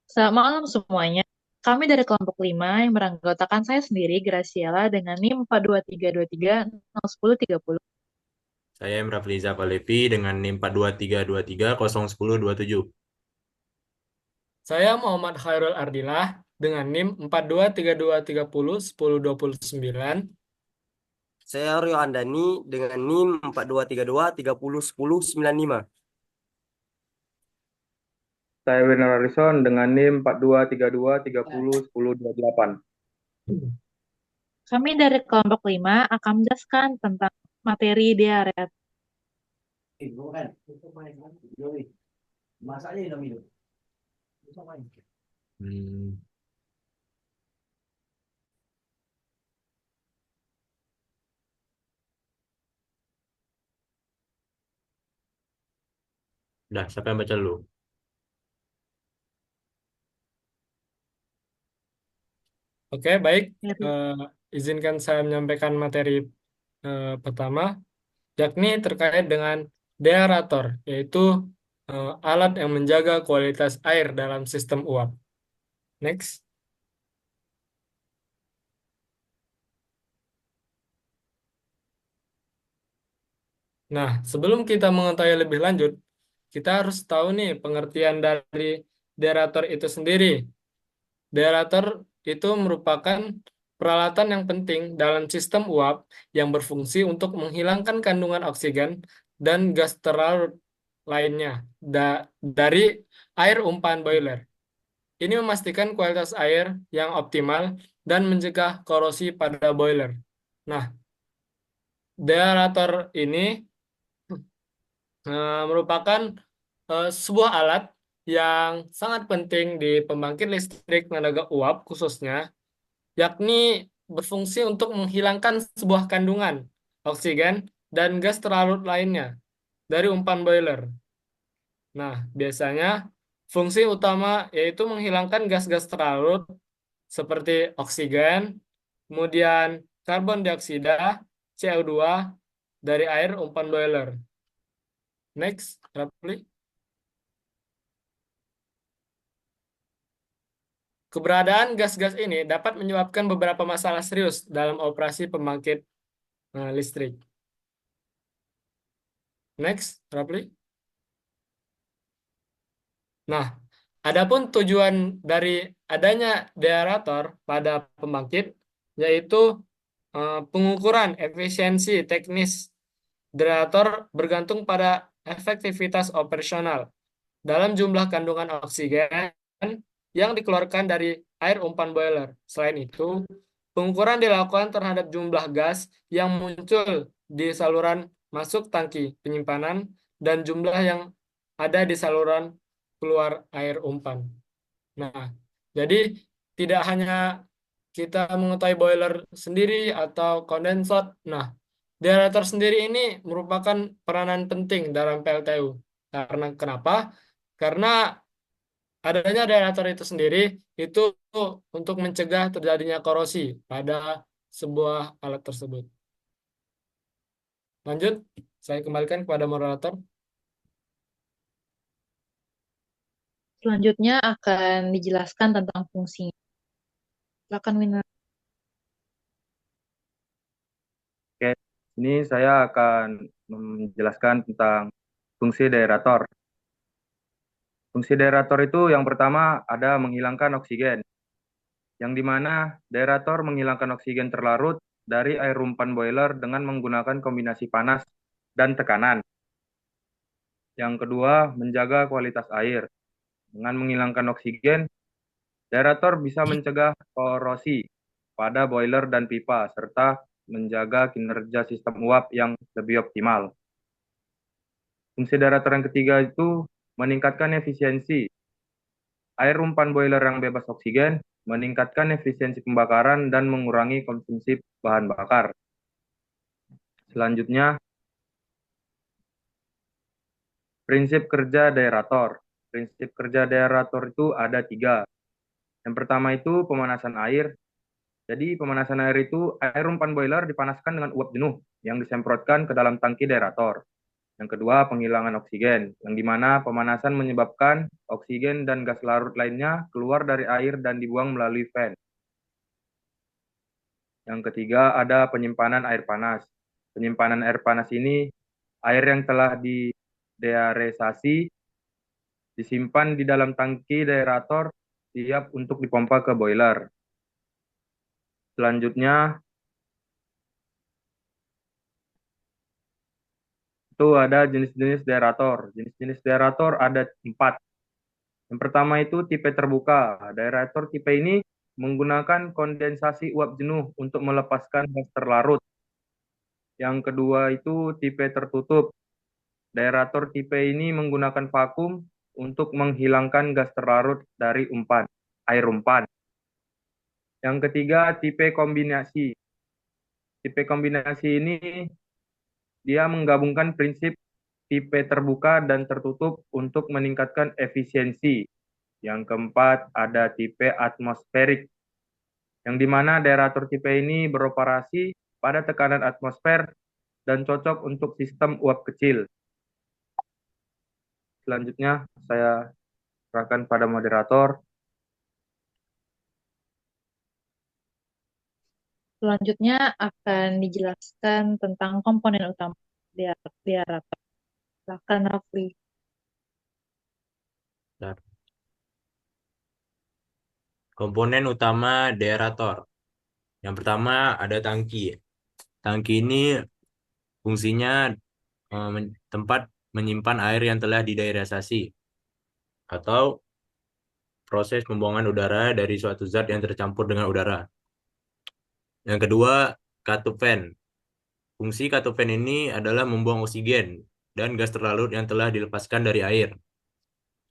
Selamat malam semuanya. Kami dari kelompok 5 yang beranggotakan saya sendiri, Graciela, dengan NIM 4233011030. Saya Emraf Liza Palevi dengan NIM 4232301027. Saya Muhammad Khairul Ardillah dengan NIM 4232301029. Saya Rio Andani dengan NIM 4232 30 10 95. Saya Werner Harrison dengan NIM 4232 30 10 28. Kami dari kelompok 5 akan menjelaskan tentang materi diaret. Hmm, Udah, siapa yang baca dulu? Oke, baik. Eh, izinkan saya menyampaikan materi pertama, yakni terkait dengan deaerator, yaitu alat yang menjaga kualitas air dalam sistem uap. Next. Nah, sebelum kita mengetahui lebih lanjut, kita harus tahu nih pengertian dari deaerator itu sendiri. Deaerator itu merupakan peralatan yang penting dalam sistem uap yang berfungsi untuk menghilangkan kandungan oksigen dan gas terlarut lainnya dari air umpan boiler. Ini memastikan kualitas air yang optimal dan mencegah korosi pada boiler. Nah, deaerator ini merupakan sebuah alat yang sangat penting di pembangkit listrik tenaga uap khususnya, yakni berfungsi untuk menghilangkan sebuah kandungan oksigen dan gas terlarut lainnya dari umpan boiler. Nah, biasanya fungsi utama yaitu menghilangkan gas-gas terlarut seperti oksigen, kemudian karbon dioksida, CO2 dari air umpan boiler. Next, Rapli. Keberadaan gas-gas ini dapat menyebabkan beberapa masalah serius dalam operasi pembangkit listrik. Next, Rapli. Nah, adapun tujuan dari adanya deaerator pada pembangkit yaitu pengukuran efisiensi teknis deaerator bergantung pada efektivitas operasional dalam jumlah kandungan oksigen yang dikeluarkan dari air umpan boiler. Selain itu, pengukuran dilakukan terhadap jumlah gas yang muncul di saluran masuk tangki penyimpanan dan jumlah yang ada di saluran keluar air umpan. Nah, jadi tidak hanya kita mengetahui boiler sendiri atau kondensat. Nah, deaerator sendiri ini merupakan peranan penting dalam PLTU. Karena kenapa? Karena adanya deaerator itu sendiri itu untuk mencegah terjadinya korosi pada sebuah alat tersebut. Lanjut, saya kembalikan kepada moderator. Selanjutnya akan dijelaskan tentang fungsinya. Silakan Winner. Oke, ini saya akan menjelaskan tentang fungsi deaerator. Fungsi deaerator itu yang pertama ada menghilangkan oksigen, yang dimana deaerator menghilangkan oksigen terlarut dari air umpan boiler dengan menggunakan kombinasi panas dan tekanan. Yang kedua, menjaga kualitas air. Dengan menghilangkan oksigen, deaerator bisa mencegah korosi pada boiler dan pipa, serta menjaga kinerja sistem uap yang lebih optimal. Fungsi deaerator yang ketiga itu meningkatkan efisiensi. Air umpan boiler yang bebas oksigen meningkatkan efisiensi pembakaran dan mengurangi konsumsi bahan bakar. Selanjutnya, prinsip kerja deaerator. Prinsip kerja deaerator itu ada tiga. Yang pertama itu pemanasan air. Jadi pemanasan air itu air umpan boiler dipanaskan dengan uap jenuh yang disemprotkan ke dalam tangki deaerator. Yang kedua, penghilangan oksigen, yang dimana pemanasan menyebabkan oksigen dan gas larut lainnya keluar dari air dan dibuang melalui fan. Yang ketiga, ada penyimpanan air panas. Penyimpanan air panas ini air yang telah dideaerisasi disimpan di dalam tangki deaerator siap untuk dipompa ke boiler. Selanjutnya, itu ada jenis-jenis deaerator. Jenis-jenis deaerator ada 4. Yang pertama itu tipe terbuka. Deaerator tipe ini menggunakan kondensasi uap jenuh untuk melepaskan gas terlarut. Yang kedua itu tipe tertutup. Deaerator tipe ini menggunakan vakum untuk menghilangkan gas terlarut dari air umpan. Yang ketiga, tipe kombinasi. Tipe kombinasi ini dia menggabungkan prinsip tipe terbuka dan tertutup untuk meningkatkan efisiensi. Yang keempat, ada tipe atmosferik, yang dimana deaerator tipe ini beroperasi pada tekanan atmosfer dan cocok untuk sistem uap kecil. Selanjutnya, saya serahkan pada moderator. Selanjutnya akan dijelaskan tentang komponen utama deaerator. Silakan Rafli. Bentar. Komponen utama deaerator. Yang pertama ada tangki. Tangki ini fungsinya tempat menyimpan air yang telah dideaerisasi atau proses pembuangan udara dari suatu zat yang tercampur dengan udara. Yang kedua, katup fan. Fungsi katup fan ini adalah membuang oksigen dan gas terlarut yang telah dilepaskan dari air.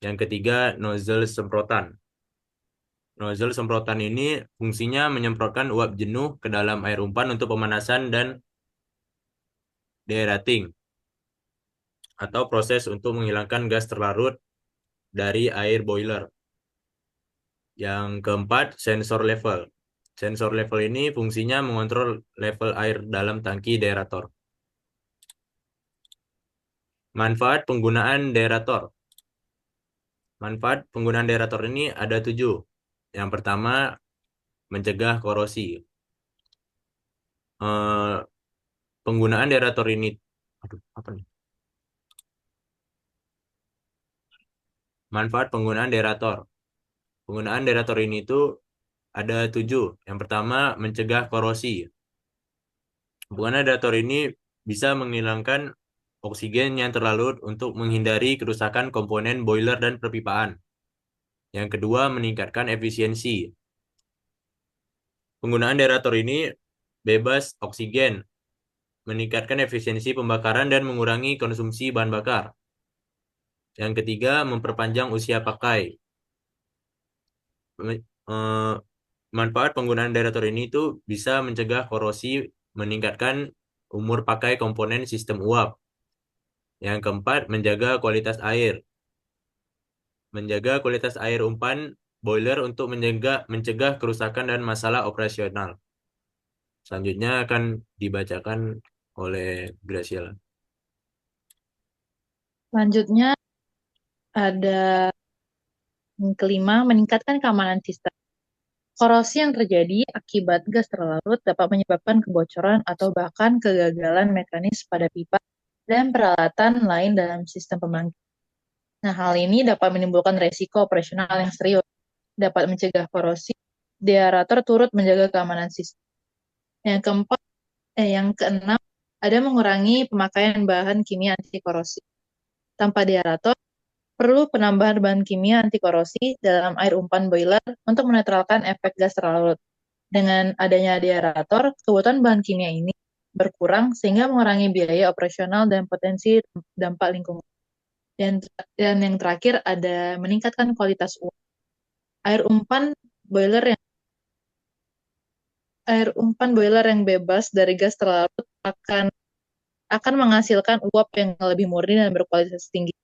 Yang ketiga, nozzle semprotan. Nozzle semprotan ini fungsinya menyemprotkan uap jenuh ke dalam air umpan untuk pemanasan dan deaerating, atau proses untuk menghilangkan gas terlarut dari air boiler. Yang keempat, sensor level. Sensor level ini fungsinya mengontrol level air dalam tangki deaerator. Manfaat penggunaan deaerator. Manfaat penggunaan deaerator ini ada 7. Yang pertama, mencegah korosi. Penggunaan deaerator ini, apa nih? Manfaat penggunaan deaerator. Penggunaan deaerator ini itu ada 7. Yang pertama, mencegah korosi. Penggunaan deaerator ini bisa menghilangkan oksigen yang terlarut untuk menghindari kerusakan komponen boiler dan perpipaan. Yang kedua, meningkatkan efisiensi. Penggunaan deaerator ini bebas oksigen, meningkatkan efisiensi pembakaran dan mengurangi konsumsi bahan bakar. Yang ketiga, memperpanjang usia pakai. Manfaat penggunaan deaerator ini itu bisa mencegah korosi, meningkatkan umur pakai komponen sistem uap. Yang keempat, menjaga kualitas air. Menjaga kualitas air umpan boiler untuk mencegah kerusakan dan masalah operasional. Selanjutnya akan dibacakan oleh Graciela. Selanjutnya ada yang kelima, meningkatkan keamanan sistem. Korosi yang terjadi akibat gas terlarut dapat menyebabkan kebocoran atau bahkan kegagalan mekanis pada pipa dan peralatan lain dalam sistem pembangkit. Nah, hal ini dapat menimbulkan resiko operasional yang serius, dapat mencegah korosi. Deaerator turut menjaga keamanan sistem. Yang keenam, ada mengurangi pemakaian bahan kimia anti korosi. Tanpa deaerator, perlu penambahan bahan kimia anti korosi dalam air umpan boiler untuk menetralkan efek gas terlarut. Dengan adanya deaerator, kebutuhan bahan kimia ini berkurang sehingga mengurangi biaya operasional dan potensi dampak lingkungan. Dan yang terakhir ada meningkatkan kualitas uap. Air umpan boiler yang bebas dari gas terlarut akan menghasilkan uap yang lebih murni dan berkualitas tinggi.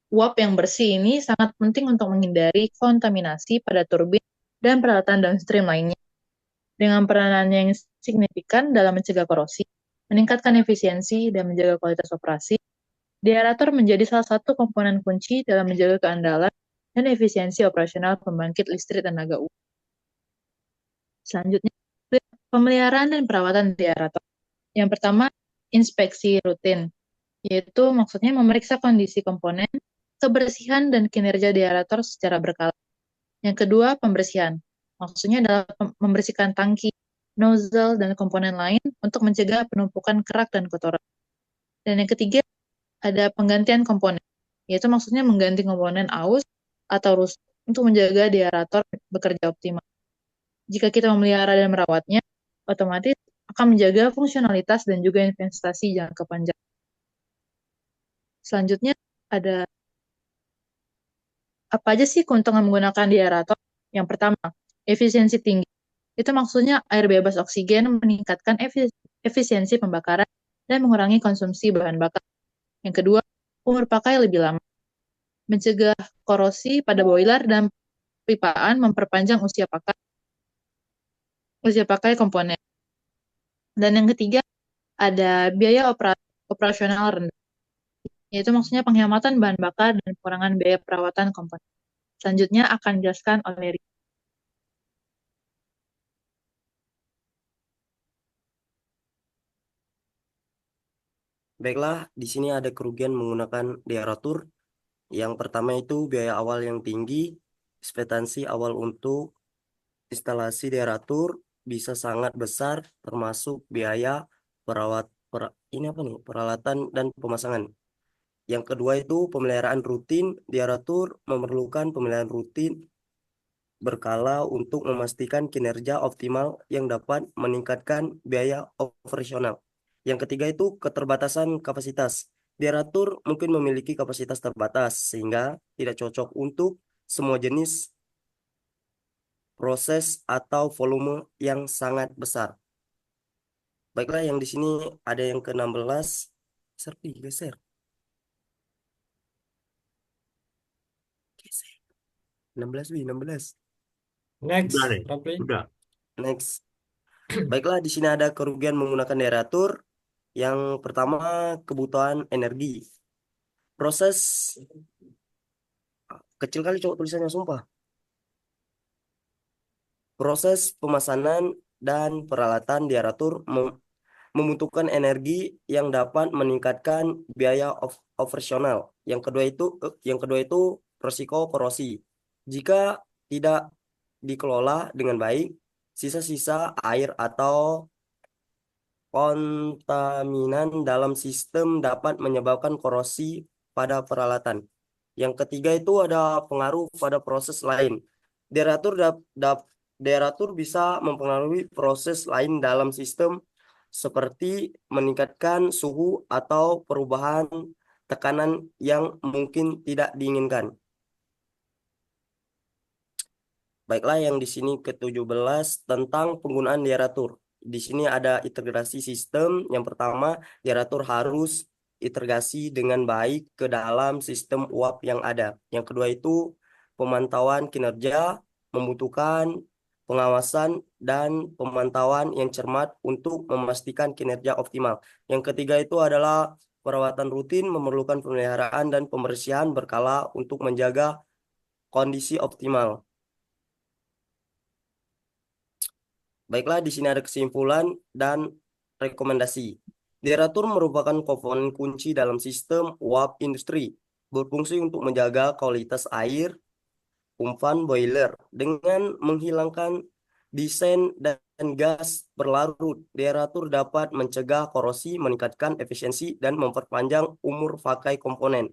Uap yang bersih ini sangat penting untuk menghindari kontaminasi pada turbin dan peralatan downstream lainnya. Dengan peranannya yang signifikan dalam mencegah korosi, meningkatkan efisiensi, dan menjaga kualitas operasi, Deaerator menjadi salah satu komponen kunci dalam menjaga keandalan dan efisiensi operasional pembangkit listrik tenaga uap. Selanjutnya, pemeliharaan dan perawatan deaerator. Yang pertama, inspeksi rutin, yaitu maksudnya memeriksa kondisi komponen, kebersihan, dan kinerja deaerator secara berkala. Yang kedua, pembersihan. Maksudnya adalah membersihkan tangki, nozzle, dan komponen lain untuk mencegah penumpukan kerak dan kotoran. Dan yang ketiga, ada penggantian komponen, yaitu maksudnya mengganti komponen aus atau rusak untuk menjaga deaerator bekerja optimal. Jika kita memelihara dan merawatnya, otomatis akan menjaga fungsionalitas dan juga investasi jangka panjang. Selanjutnya, ada apa aja sih keuntungan menggunakan deaerator? Yang pertama, efisiensi tinggi. Itu maksudnya air bebas oksigen meningkatkan efisiensi pembakaran dan mengurangi konsumsi bahan bakar. Yang kedua, umur pakai lebih lama. Mencegah korosi pada boiler dan pipaan, memperpanjang usia pakai komponen. Dan yang ketiga, ada biaya operasional rendah, yaitu maksudnya penghematan bahan bakar dan pengurangan biaya perawatan komponen. Selanjutnya akan dijelaskan oleh Riki. Baiklah, di sini ada kerugian menggunakan deaerator. Yang pertama itu biaya awal yang tinggi. Ekspektasi awal untuk instalasi deaerator bisa sangat besar, termasuk biaya peralatan dan pemasangan. Yang kedua itu pemeliharaan rutin. Deaerator memerlukan pemeliharaan rutin berkala untuk memastikan kinerja optimal yang dapat meningkatkan biaya operasional. Yang ketiga itu keterbatasan kapasitas. Deaerator mungkin memiliki kapasitas terbatas sehingga tidak cocok untuk semua jenis proses atau volume yang sangat besar. Baiklah, yang di sini ada yang ke-16. Serpi, geser. Geser. 16, 16. Next, Udah nih, Rafli. udah. Next. Baiklah, di sini ada kerugian menggunakan deaerator. Yang pertama, kebutuhan energi. Proses kecil kali cowok tulisannya, sumpah. Proses pemesanan dan peralatan deaerator membutuhkan energi yang dapat meningkatkan biaya operasional. Yang kedua itu risiko korosi. Jika tidak dikelola dengan baik, sisa-sisa air atau kontaminan dalam sistem dapat menyebabkan korosi pada peralatan. Yang ketiga itu ada pengaruh pada proses lain. Deaerator deaerator bisa mempengaruhi proses lain dalam sistem seperti meningkatkan suhu atau perubahan tekanan yang mungkin tidak diinginkan. Baiklah, yang di sini ke-17 tentang penggunaan deaerator. Di sini ada integrasi sistem. Yang pertama, deaerator harus integrasi dengan baik ke dalam sistem uap yang ada. Yang kedua itu pemantauan kinerja membutuhkan pengawasan dan pemantauan yang cermat untuk memastikan kinerja optimal. Yang ketiga itu adalah perawatan rutin memerlukan pemeliharaan dan pembersihan berkala untuk menjaga kondisi optimal. Baiklah, di sini ada kesimpulan dan rekomendasi. Deaerator merupakan komponen kunci dalam sistem uap industri, berfungsi untuk menjaga kualitas air umpan boiler dengan menghilangkan desain dan gas berlarut. Deaerator dapat mencegah korosi, meningkatkan efisiensi, dan memperpanjang umur pakai komponen.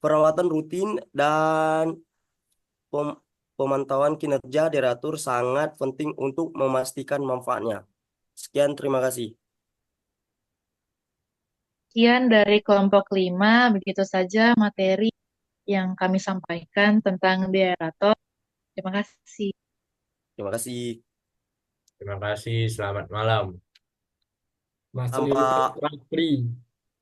Perawatan rutin dan pemantauan kinerja deaerator sangat penting untuk memastikan manfaatnya. Sekian, terima kasih. Sekian dari kelompok 5, begitu saja materi yang kami sampaikan tentang deaerator. Terima kasih. Terima kasih. Terima kasih, selamat malam. Masuk Sampai Rafli.